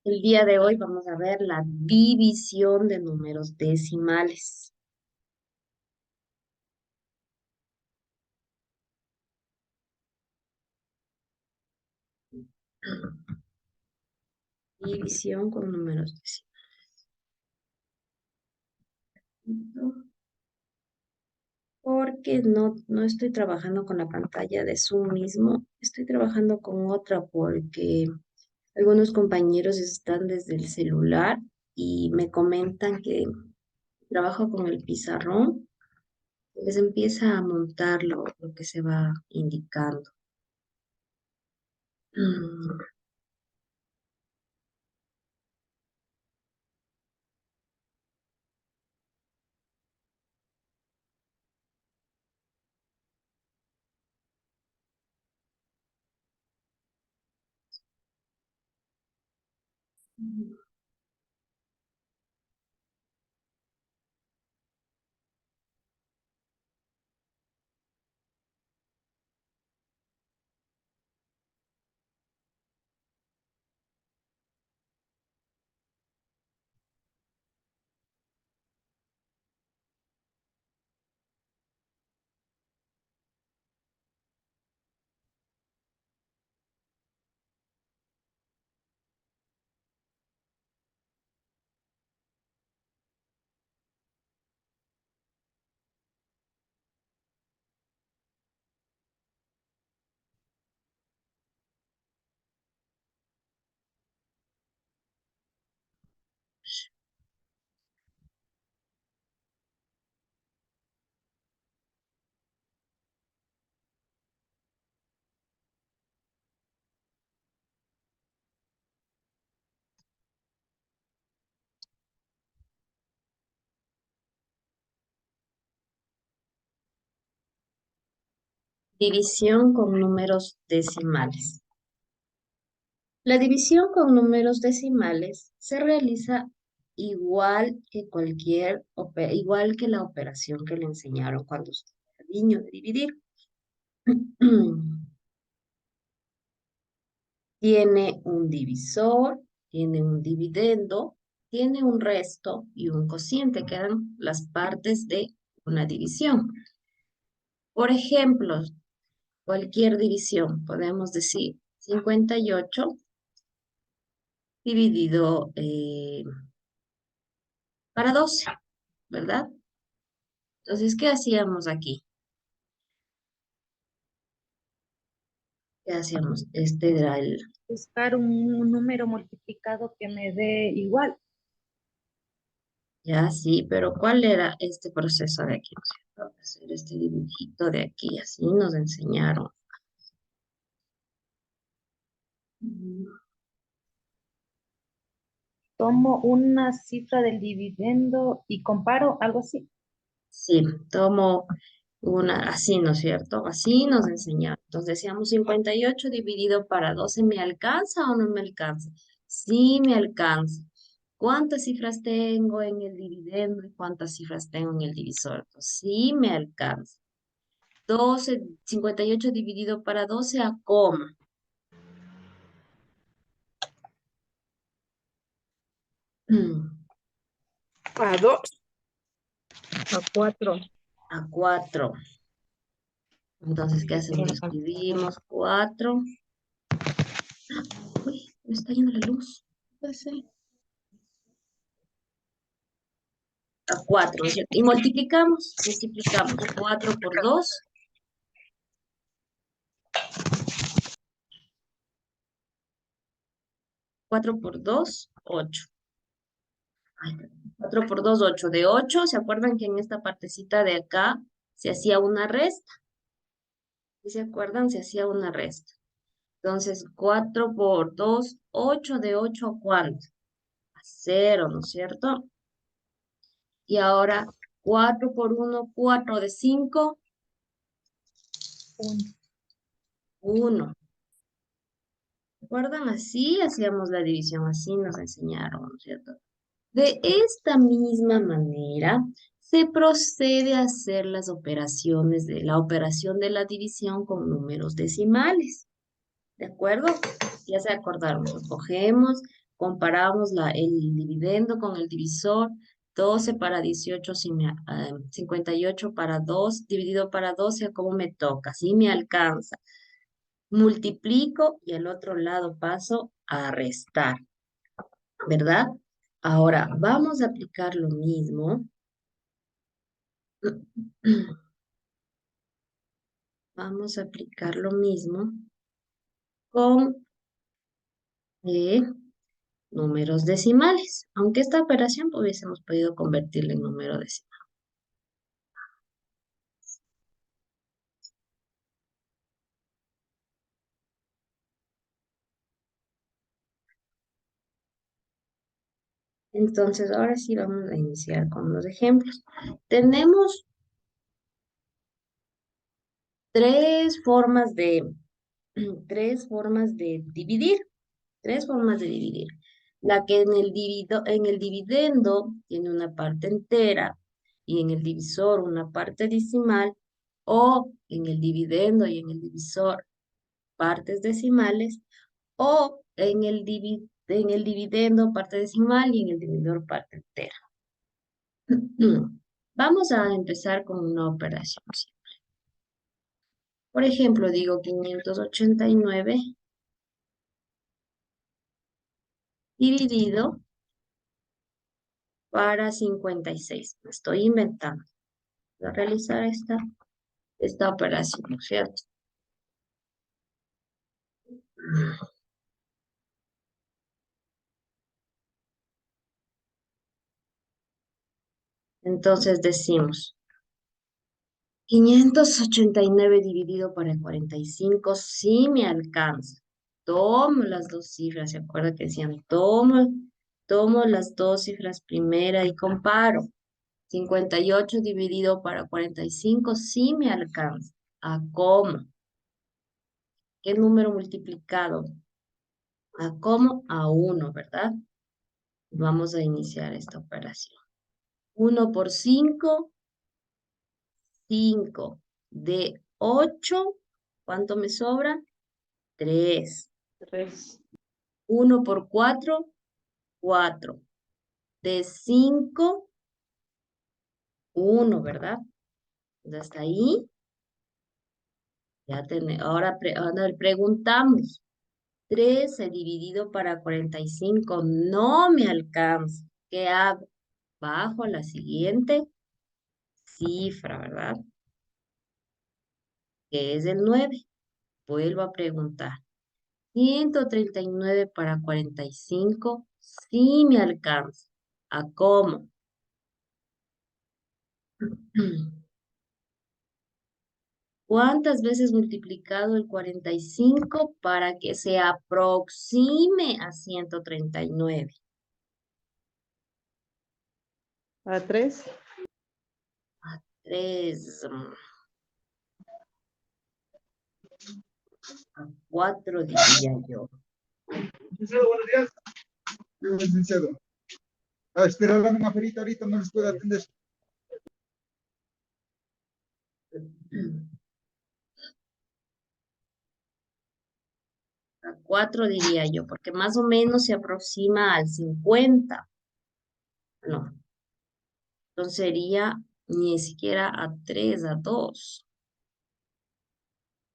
El día de hoy vamos a ver la división de números decimales. División con números decimales. Porque no estoy trabajando con la pantalla de Zoom mismo, estoy trabajando con otra porque algunos compañeros están desde el celular y me comentan que trabajo con el pizarrón, les empieza a montar lo que se va indicando. Mm, División con números decimales. La división con números decimales se realiza igual que la operación que le enseñaron cuando usted era niño de dividir. Tiene un divisor, tiene un dividendo, tiene un resto y un cociente, que eran las partes de una división. Por ejemplo, cualquier división, podemos decir 58 dividido para 12, ¿verdad? Entonces, ¿qué hacíamos aquí? ¿Qué hacíamos? Este era el, Buscar un número multiplicado que me dé igual. ya sí, pero ¿cuál era este proceso de aquí? ¿No es cierto? Hacer este dibujito de aquí, así nos enseñaron. Mm, Tomo una cifra del dividendo y comparo algo así. sí, tomo una, así, ¿no es cierto? Así nos enseñaron. Entonces decíamos 58 dividido para 12, ¿me alcanza o no me alcanza? Sí, me alcanza. ¿Cuántas cifras tengo en el dividendo y cuántas cifras tengo en el divisor? Entonces, sí, me alcanza. 12, 58 dividido para 12 a coma. A dos. A cuatro. A 4. Entonces, ¿qué hacemos? Escribimos 4. Uy, me está yendo la luz. No puede ser. A 4, ¿no es cierto? Y multiplicamos 4 por 2, 4 por 2, 8. 4 por 2, 8. De 8, ¿se acuerdan que en esta partecita de acá se hacía una resta? ¿Sí se acuerdan? Se hacía una resta. Entonces, 4 por 2, 8. De 8 ¿a cuánto? A 0, ¿no es cierto? Y ahora 4 por 1, 4 de 5, Un. 1. ¿Recuerdan? Así hacíamos la división, así nos enseñaron, ¿no es cierto? De esta misma manera, se procede a hacer las operaciones de la operación de la división con números decimales. ¿De acuerdo? Ya se acordaron, lo cogemos, Comparamos el dividendo con el divisor. 12 para 18, 58 para 2, dividido para 12, ¿a cómo me toca? Sí me alcanza. Multiplico y al otro lado paso a restar, ¿verdad? Ahora, vamos a aplicar lo mismo. Vamos a aplicar lo mismo con eh, números decimales, aunque esta operación hubiésemos podido convertirla en número decimal. Entonces, ahora sí vamos a iniciar con los ejemplos. Tenemos tres formas de, tres formas de dividir, tres formas de dividir. La que en el dividendo tiene una parte entera y en el divisor una parte decimal, o en el dividendo y en el divisor partes decimales, o en el dividendo parte decimal y en el dividor parte entera. Vamos a empezar con una operación. Por ejemplo, digo 589 dividido para 56. Me estoy inventando. Voy a realizar esta operación, ¿no es cierto? Entonces decimos 589 dividido para 45, sí me alcanza. Tomo las dos cifras, ¿se acuerda que decían? Tomo las dos cifras primera y comparo. 58 dividido para 45, sí me alcanza. ¿A cómo? ¿Qué número multiplicado? ¿A cómo? A 1, ¿verdad? Vamos a iniciar esta operación. 1 por 5, 5. De 8, ¿cuánto me sobra? 3. 3. 1 por 4, 4. De 5, 1, ¿verdad? Entonces, hasta ahí ya tenemos. Ahora preguntamos. 13 dividido para 45 no me alcanza. ¿Qué hago? Bajo la siguiente cifra, ¿verdad? Que es el 9. Vuelvo a preguntar. 139 para 45 sí me alcanza. ¿A cómo? ¿Cuántas veces multiplicado el 45 para que se aproxime a 139? A 3. 3, a 4 diría yo. Licenciado, buenos días. Licenciado. Espera, dame una ferita, ahorita no les puedo atender. A 4 diría yo, porque más o menos se aproxima al 50. No, entonces sería ni siquiera a 3, a 2.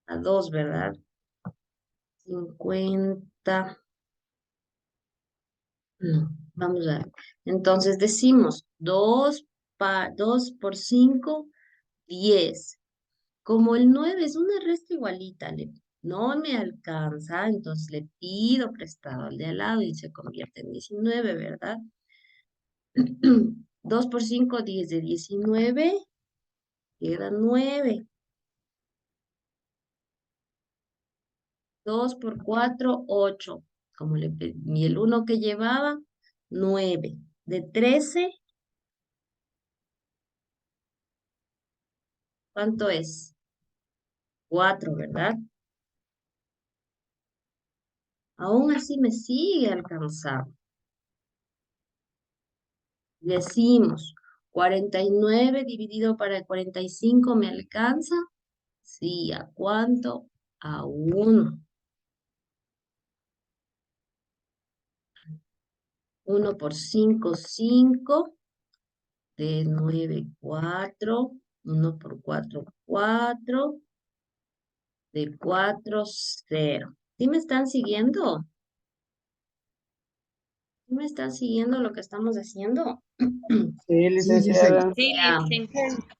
A 2, ¿verdad? 50. No, vamos a ver. Entonces decimos 2 por 5, 10. Como el 9 es una resta igualita, no me alcanza, entonces le pido prestado al de al lado y se convierte en 19, ¿verdad? 2 por 5, 10 de 19, queda 9. 2 por 4, 8. Como le pedí, y el 1 que llevaba, 9. De 13, ¿cuánto es? 4, ¿verdad? Aún así me sigue alcanzando. Decimos, 49 dividido para 45 me alcanza. Sí, ¿a cuánto? A 1. 1 por 5, 5. De 9, 4. 1 por 4, 4. De 4, 0. ¿Sí me están siguiendo? ¿Sí me están siguiendo lo que estamos haciendo? Sí, Sí, Giselle. licenciada. Sí, Ya. sí.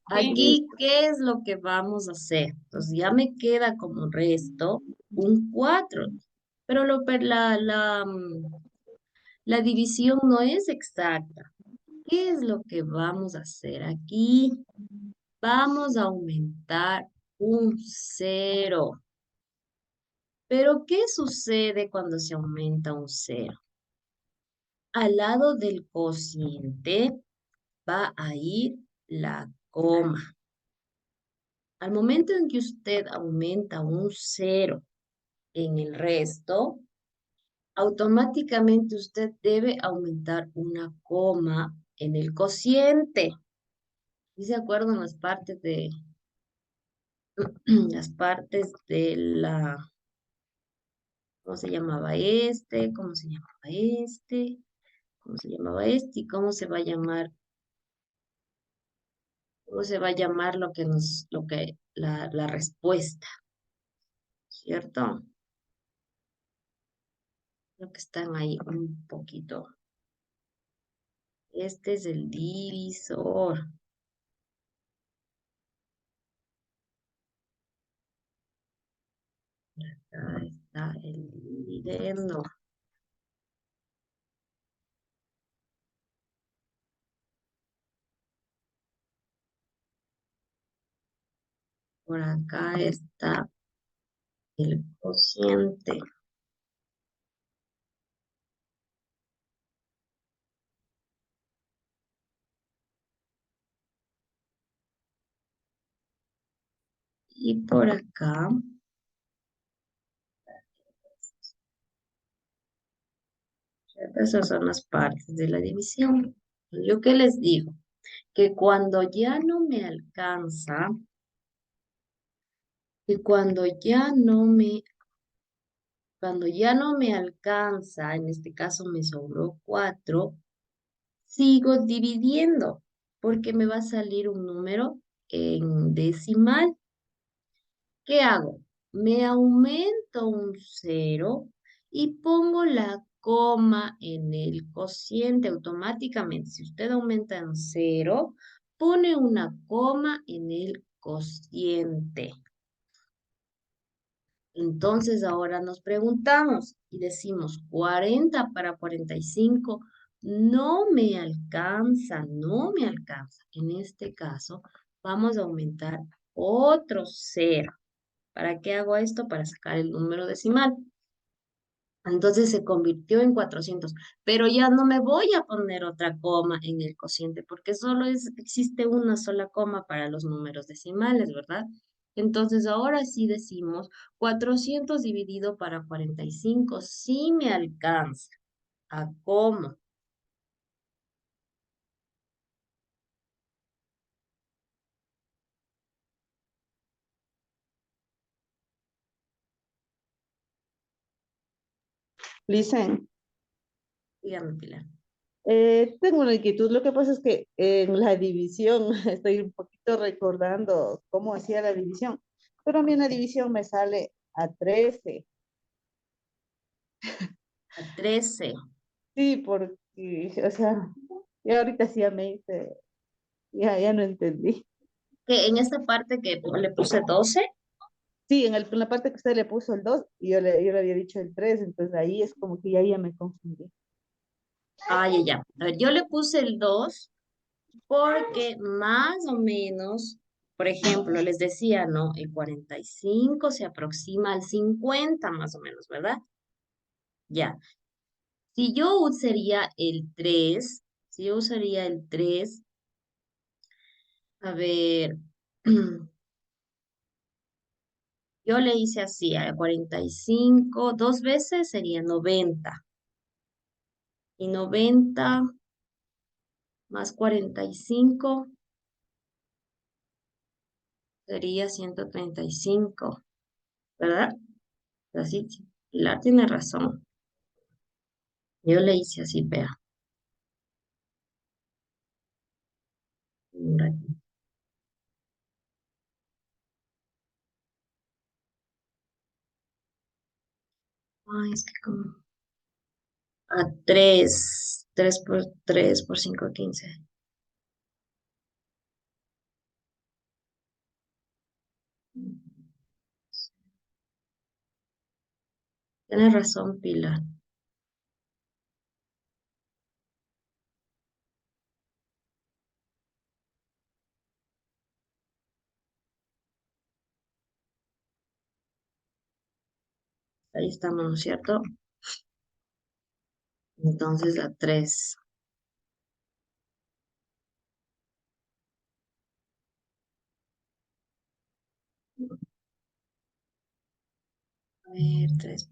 Aquí, ¿qué es lo que vamos a hacer? Entonces ya me queda como resto un 4. Pero la división no es exacta. ¿Qué es lo que vamos a hacer aquí? Vamos a aumentar un 0. Pero ¿qué sucede cuando se aumenta un 0? Al lado del cociente va a ir la coma. Al momento en que usted aumenta un 0 en el resto, automáticamente usted debe aumentar una coma en el cociente. ¿Sí se acuerdan las partes de las partes de la, ¿cómo se llamaba este? ¿Cómo se llamaba este? ¿Cómo se llamaba este? ¿Y cómo se va a llamar? ¿Cómo se va a llamar la respuesta? ¿Cierto? Creo que están ahí un poquito. Este es el divisor. Acá está el dividendo. Por acá está el cociente. Y por acá, esas son las partes de la división. ¿Yo qué les digo? Que cuando ya no me alcanza, que cuando ya no me alcanza, en este caso me sobró 4, sigo dividiendo, porque me va a salir un número en decimal. ¿Qué hago? Me aumento un 0 y pongo la coma en el cociente automáticamente. Si usted aumenta un 0, pone una coma en el cociente. Entonces ahora nos preguntamos y decimos 40 para 45 no me alcanza, no me alcanza. En este caso vamos a aumentar otro 0. ¿Para qué hago esto? Para sacar el número decimal. Entonces se convirtió en 400, pero ya no me voy a poner otra coma en el cociente porque existe una sola coma para los números decimales, ¿verdad? Entonces ahora sí decimos 400 dividido para 45, sí me alcanza. ¿A cómo? Licen, Dígame, Pilar. tengo una inquietud. Lo que pasa es que en la división estoy un poquito recordando cómo hacía la división, pero a mí en la división me sale a 13. A 13. Sí, porque, o sea, y ahorita sí ya me hice, ya no entendí. Que en esta parte que le puse 12. Sí, en la parte que usted le puso el 2 y yo le había dicho el 3, entonces ahí es como que ya me confundí. Ah, ya, ya. A ver, yo le puse el 2 porque más o menos, por ejemplo, les decía, ¿no? El 45 se aproxima al 50 más o menos, ¿verdad? Ya. Si yo usaría el 3, si yo usaría el 3, a ver, yo le hice así, a 45, dos veces sería 90. Y 90 más 45 sería 135, ¿verdad? Así, Pilar tiene razón. Yo le hice así, vea. Un ratito. Ay, es que como... A 3 por 5, 15. Tienes razón, Pilar. Ahí estamos, ¿no es cierto? Entonces la 3. A ver, 3.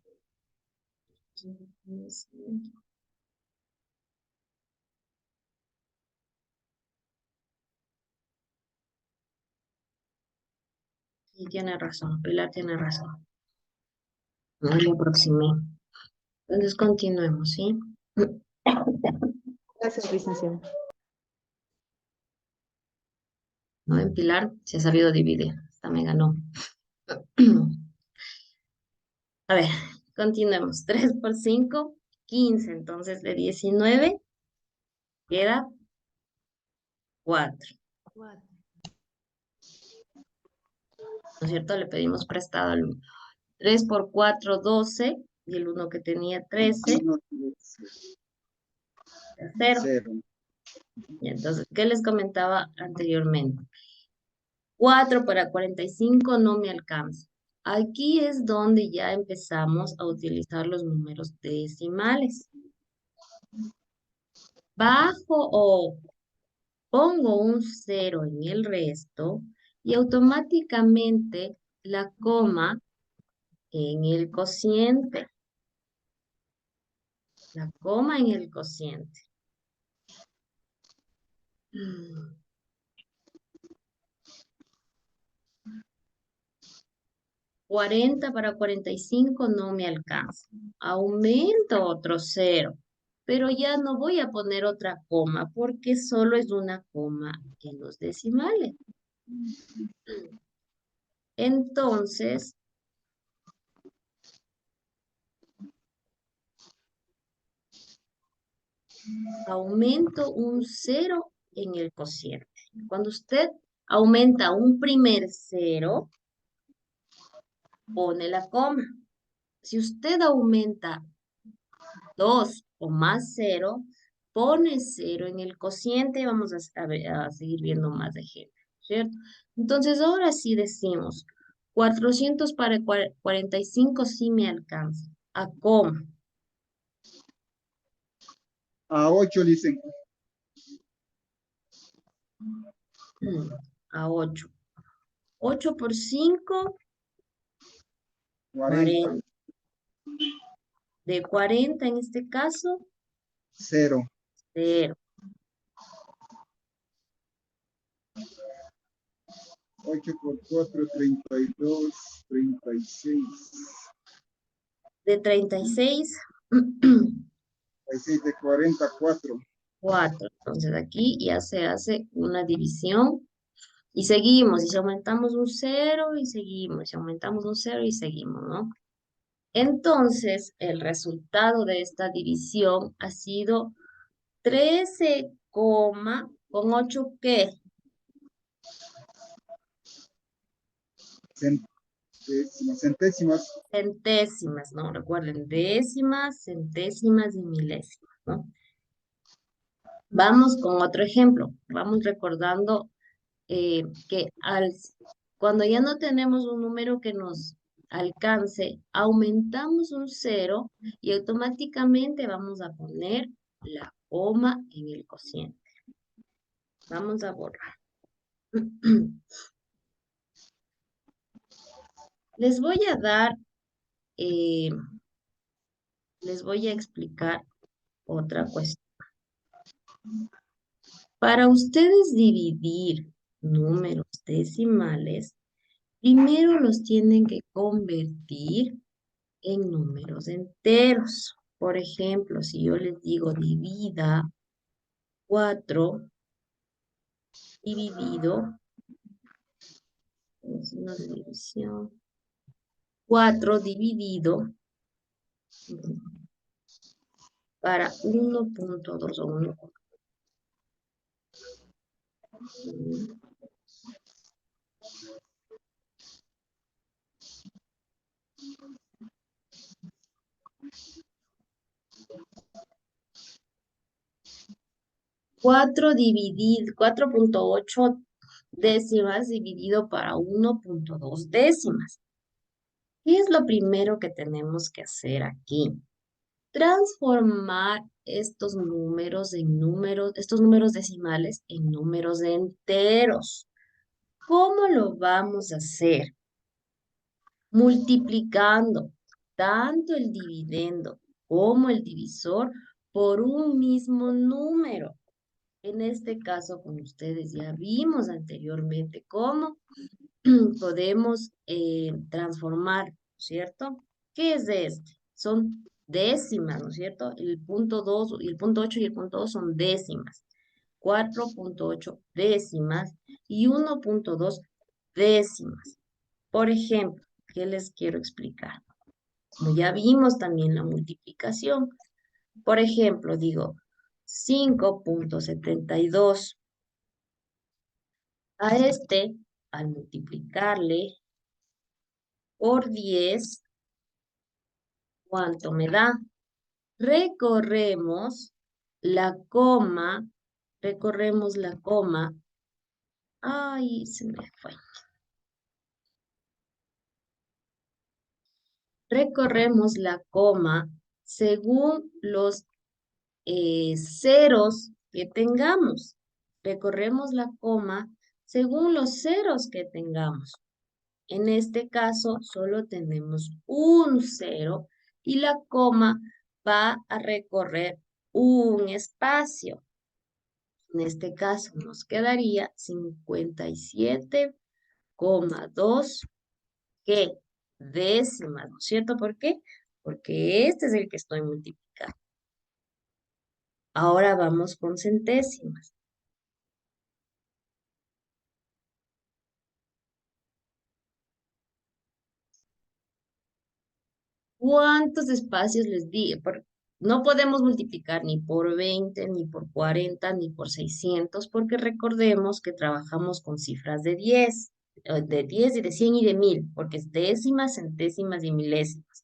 Sí, tiene razón, Pilar tiene razón. No me aproximé. Entonces continuemos, ¿sí? Gracias, licenciada. ¿No? En Pilar se ha sabido dividir. Esta me ganó. A ver, continuemos. 3 por 5, 15. Entonces de 19 queda 4. ¿No es cierto? Le pedimos prestado al 1. 3 por 4, 12. Y el 1 que tenía 13, 0. Cero. Y entonces, ¿qué les comentaba anteriormente? 4 para 45 no me alcanza. Aquí es donde ya empezamos a utilizar los números decimales. Bajo o pongo un 0 en el resto y automáticamente la coma en el cociente. La coma en el cociente. 40 para 45 no me alcanza. Aumento otro 0. Pero ya no voy a poner otra coma porque solo es una coma en los decimales. Entonces, aumento un 0 en el cociente. Cuando usted aumenta un primer 0, pone la coma. Si usted aumenta 2 o más 0, pone 0 en el cociente y vamos a seguir viendo más ejemplos, ¿cierto? Entonces, ahora sí decimos, 400 para 45 sí me alcanza. ¿A cómo? A 8 dicen. A 8. 8 por 5, 40. 40. De 40 en este caso, 0. 0. 8 por 4, 32, 36. De 36, 36 de 40, 4. 4. Entonces aquí ya se hace una división. Y seguimos, y si aumentamos un 0 y seguimos, si aumentamos un 0 y seguimos, ¿no? Entonces, el resultado de esta división ha sido 13, con 8, ¿qué? Centésimas. Centésimas, ¿no? Recuerden, décimas, centésimas y milésimas, ¿no? Vamos con otro ejemplo. Vamos recordando que cuando ya no tenemos un número que nos alcance, aumentamos un 0 y automáticamente vamos a poner la coma en el cociente. Vamos a borrar. Les voy a dar, eh, les voy a explicar otra cuestión. Para ustedes dividir números decimales, primero los tienen que convertir en números enteros. Por ejemplo, si yo les digo divida 4 dividido, signo de división, 4 dividido para 1.2 o 1. Cuatro dividido, 4.8 décimas dividido para 1.2 décimas. ¿Qué es lo primero que tenemos que hacer aquí? Transformar estos números en números, estos números decimales en números enteros. ¿Cómo lo vamos a hacer? Multiplicando tanto el dividendo como el divisor por un mismo número. En este caso, como ustedes ya vimos anteriormente, cómo podemos transformar, ¿cierto? ¿Qué es de este? Son décimas, ¿no es cierto? El punto 2 y el punto 8 y el punto 2 son décimas. 4.8 décimas y 1.2 décimas. Por ejemplo, ¿qué les quiero explicar? Como ya vimos también la multiplicación. Por ejemplo, digo 5.72. A este, al multiplicarle por 10, ¿cuánto me da? Recorremos la coma, recorremos la coma. Ay, se me fue. Recorremos la coma según los ceros que tengamos. Recorremos la coma según los ceros que tengamos. En este caso, solo tenemos un cero y la coma va a recorrer un espacio. En este caso, nos quedaría 57,2 ¿qué? Décimas, ¿no es cierto? ¿Por qué? Porque este es el que estoy multiplicando. Ahora vamos con centésimas. ¿Cuántos espacios les di? No podemos multiplicar ni por 20, ni por 40, ni por 600, porque recordemos que trabajamos con cifras de 10 y de 100 y de 1000, porque es décimas, centésimas y milésimas.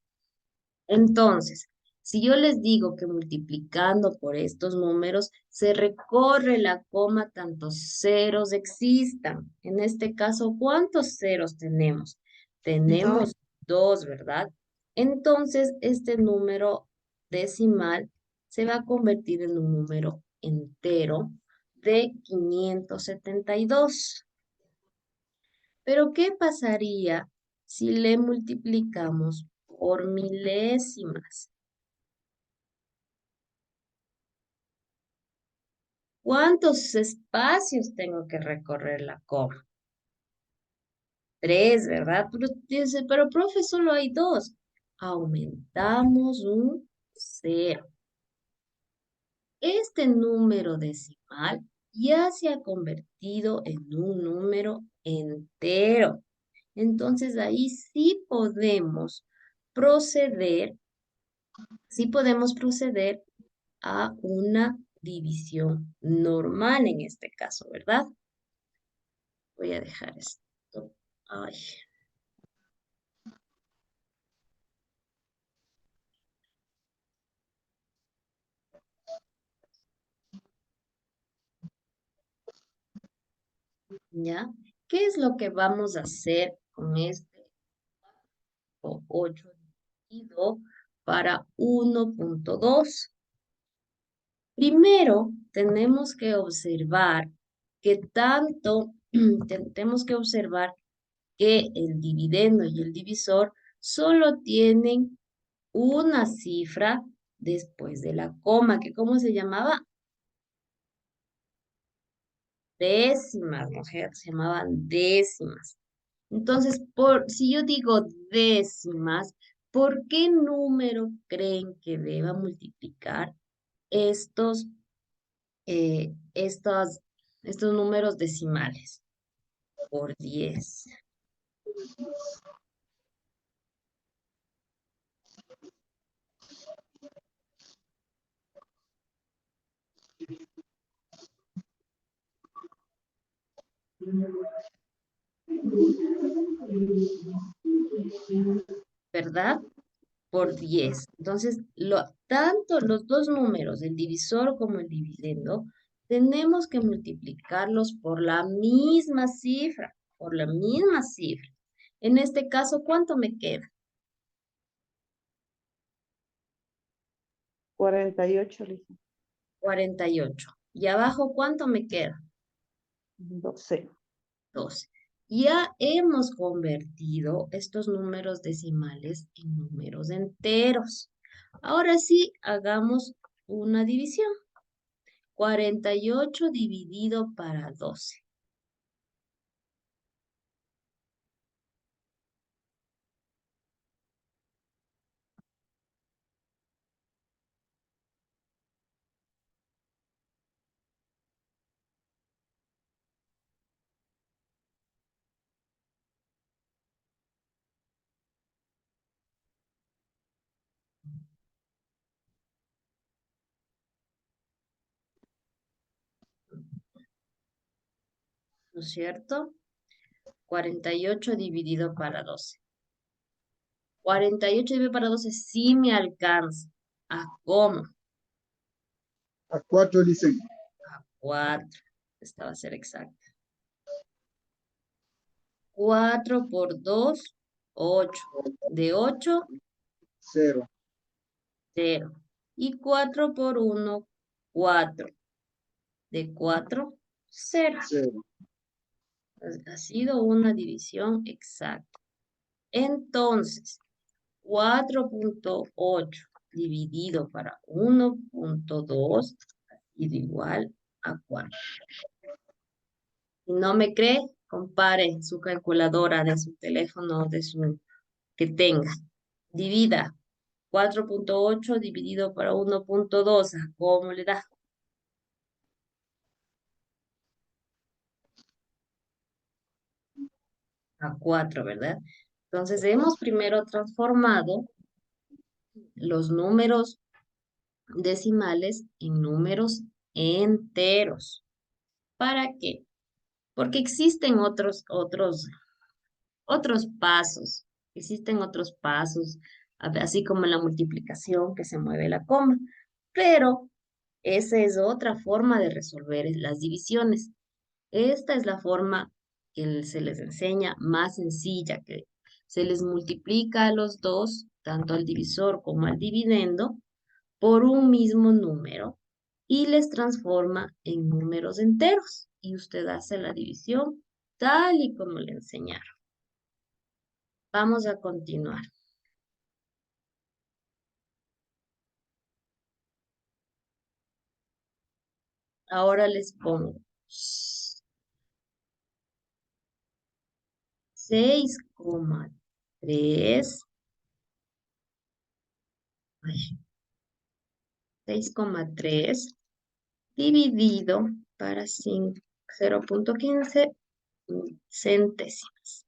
Entonces, si yo les digo que multiplicando por estos números se recorre la coma tantos ceros existan. En este caso, ¿cuántos ceros tenemos? Dos. Tenemos 2, ¿verdad? Entonces, este número decimal se va a convertir en un número entero de 572. Pero, ¿qué pasaría si le multiplicamos por milésimas? ¿Cuántos espacios tengo que recorrer la coma? 3, ¿verdad? Pero dice, pero profe, solo hay 2. Aumentamos un 0. Este número decimal ya se ha convertido en un número entero. Entonces ahí proceder, sí podemos proceder a una división normal en este caso, ¿verdad? Voy a dejar esto. Ay. ¿Ya? ¿Qué es lo que vamos a hacer con este 8 dividido para 1.2? Primero, tenemos que observar tenemos que observar que el dividendo y el divisor solo tienen una cifra después de la coma, que ¿cómo se llamaba? Décimas, ¿no? Se llamaban décimas. Entonces, si yo digo décimas, ¿por qué número creen que deba multiplicar estos, estas estos números decimales por 10. ¿Verdad? Por 10. Entonces, tanto los dos números, el divisor como el dividendo, tenemos que multiplicarlos por la misma cifra, por la misma cifra. En este caso, ¿cuánto me queda? 48, Lisa. 48. Y abajo, ¿cuánto me queda? 12. 12. Ya hemos convertido estos números decimales en números enteros. Ahora sí, hagamos una división. 48 dividido para 12. ¿No es cierto? 48 dividido para 12. 48 dividido para 12 sí me alcanza. ¿A cómo? A 4, dicen. A 4. Esta va a ser exacta. 4 por 2, 8. De 8, 0. 0. Y 4 por 1, 4. De 4, 0. 0. Ha sido una división exacta. Entonces, 4.8 dividido para 1.2 es igual a 4. Si no me cree, compare su calculadora de su teléfono, que tenga. Divida 4.8 dividido para 1.2. ¿Cómo le da? A 4, ¿verdad? Entonces hemos primero transformado los números decimales en números enteros. ¿Para qué? Porque existen otros pasos. Existen otros pasos, así como en la multiplicación que se mueve la coma. Pero esa es otra forma de resolver las divisiones. Esta es la forma que se les enseña más sencilla, que se les multiplica a los dos, tanto al divisor como al dividendo, por un mismo número y les transforma en números enteros. Y usted hace la división tal y como le enseñaron. Vamos a continuar. Ahora les pongo 6,3. 6,3 dividido para 0.15 centésimas.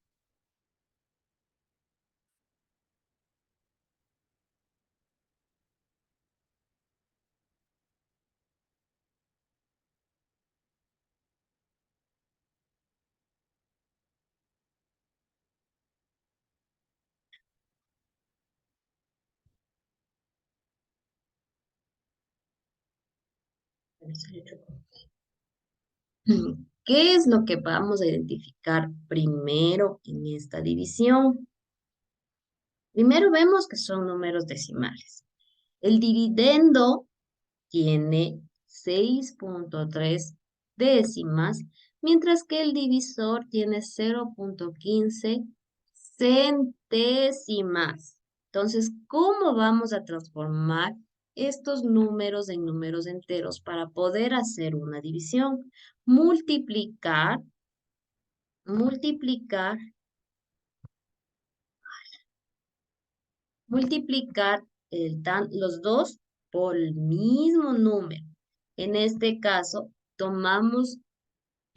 ¿Qué es lo que vamos a identificar primero en esta división? Primero vemos que son números decimales. El dividendo tiene 6.3 décimas, mientras que el divisor tiene 0.15 centésimas. Entonces, ¿cómo vamos a transformar estos números en números enteros para poder hacer una división? Multiplicar multiplicar los dos por el mismo número. En este caso, tomamos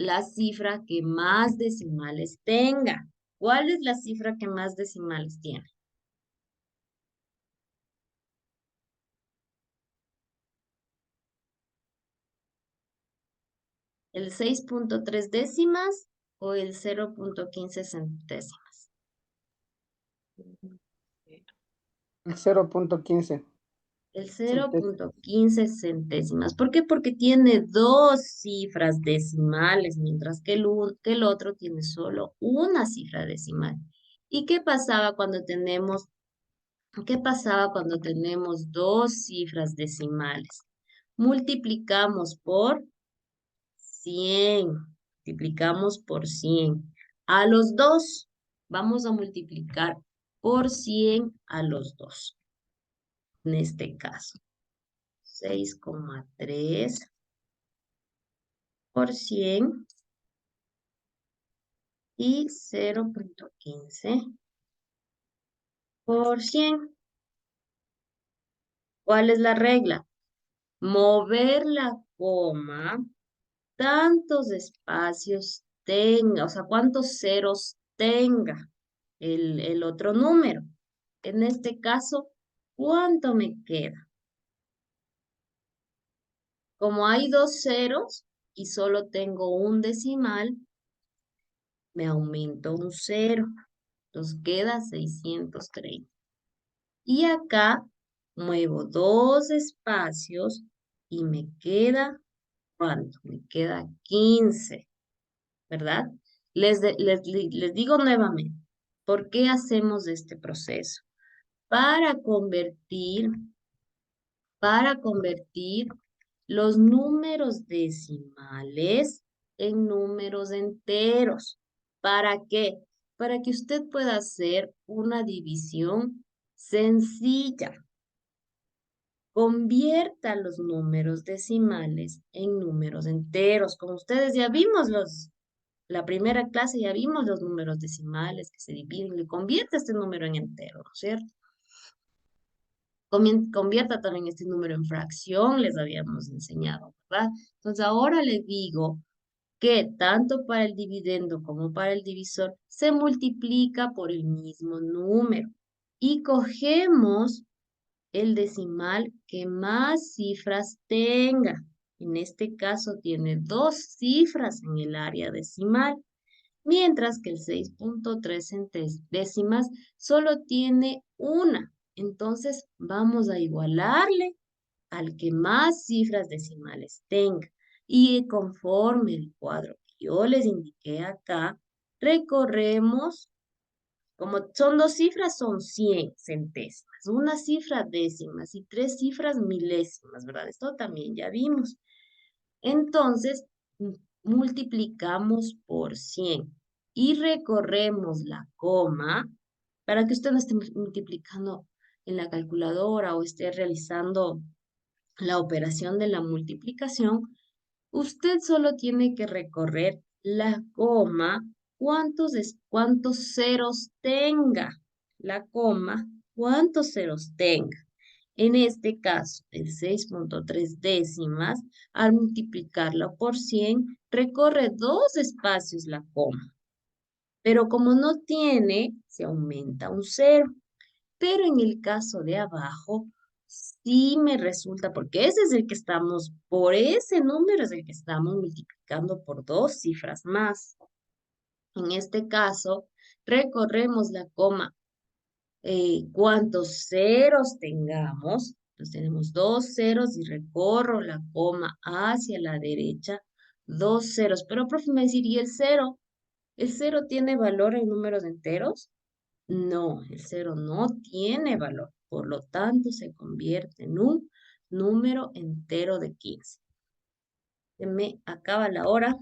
la cifra que más decimales tenga. ¿Cuál es la cifra que más decimales tiene? ¿El 6.3 décimas o el 0.15 centésimas? El 0.15 El centésimas. 0.15 centésimas. ¿Por qué? Porque tiene dos cifras decimales, mientras que que el otro tiene solo una cifra decimal. ¿Y qué pasaba cuando tenemos dos cifras decimales? Multiplicamos por 100. Multiplicamos por 100. A los dos, vamos a multiplicar por 100 a los dos. En este caso, 6,3 por 100 y 0.15 por 100. ¿Cuál es la regla? Mover la coma, tantos espacios tenga, o sea, cuántos ceros tenga el otro número. En este caso, ¿cuánto me queda? Como hay dos ceros y solo tengo un decimal, me aumento un cero. Nos queda 630. Y acá muevo dos espacios y me queda, ¿cuánto? Me queda 15, ¿verdad? Les digo nuevamente, ¿por qué hacemos este proceso? Para convertir los números decimales en números enteros. ¿Para qué? Para que usted pueda hacer una división sencilla. Convierta los números decimales en números enteros. Como ustedes ya vimos la primera clase ya vimos los números decimales que se dividen. Le convierte este número en entero, ¿no es cierto? Convierta también este número en fracción, les habíamos enseñado, ¿verdad? Entonces ahora le digo que tanto para el dividendo como para el divisor se multiplica por el mismo número. Y cogemos el decimal que más cifras tenga. En este caso tiene dos cifras en el área decimal, mientras que el 6.3 décimas solo tiene una. Entonces vamos a igualarle al que más cifras decimales tenga. Y conforme el cuadro que yo les indiqué acá, recorremos, como son dos cifras, son 100 centésimas, una cifra décimas y tres cifras milésimas, ¿verdad? Esto también ya vimos. Entonces, multiplicamos por 100 y recorremos la coma para que usted no esté multiplicando en la calculadora o esté realizando la operación de la multiplicación. Usted solo tiene que recorrer la coma, cuántos ceros tenga. La coma, cuántos ceros tenga. En este caso, el 6.3 décimas, al multiplicarla por 100, recorre dos espacios la coma. Pero como no tiene, se aumenta un cero. Pero en el caso de abajo, sí me resulta, porque ese es el que estamos, por ese número es el que estamos multiplicando por dos cifras más. En este caso, recorremos la coma, cuantos ceros tengamos. Entonces tenemos dos ceros y recorro la coma hacia la derecha, dos ceros. Pero, profe, me decir, ¿y el cero? ¿El cero tiene valor en números enteros? No, el cero no tiene valor, por lo tanto se convierte en un número entero de 15. Se me acaba la hora.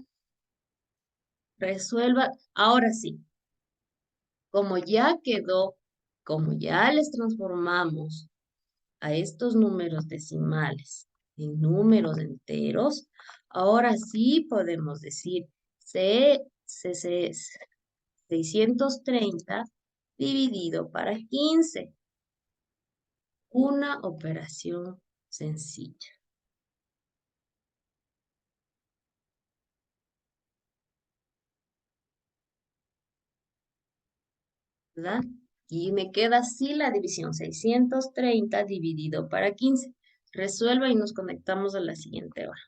Resuelva. Ahora sí, como ya quedó, como ya les transformamos a estos números decimales en números enteros, ahora sí podemos decir 630 dividido para 15. Una operación sencilla. ¿verdad? Y me queda así la división, 630 dividido para 15. Resuelva y nos conectamos a la siguiente hora.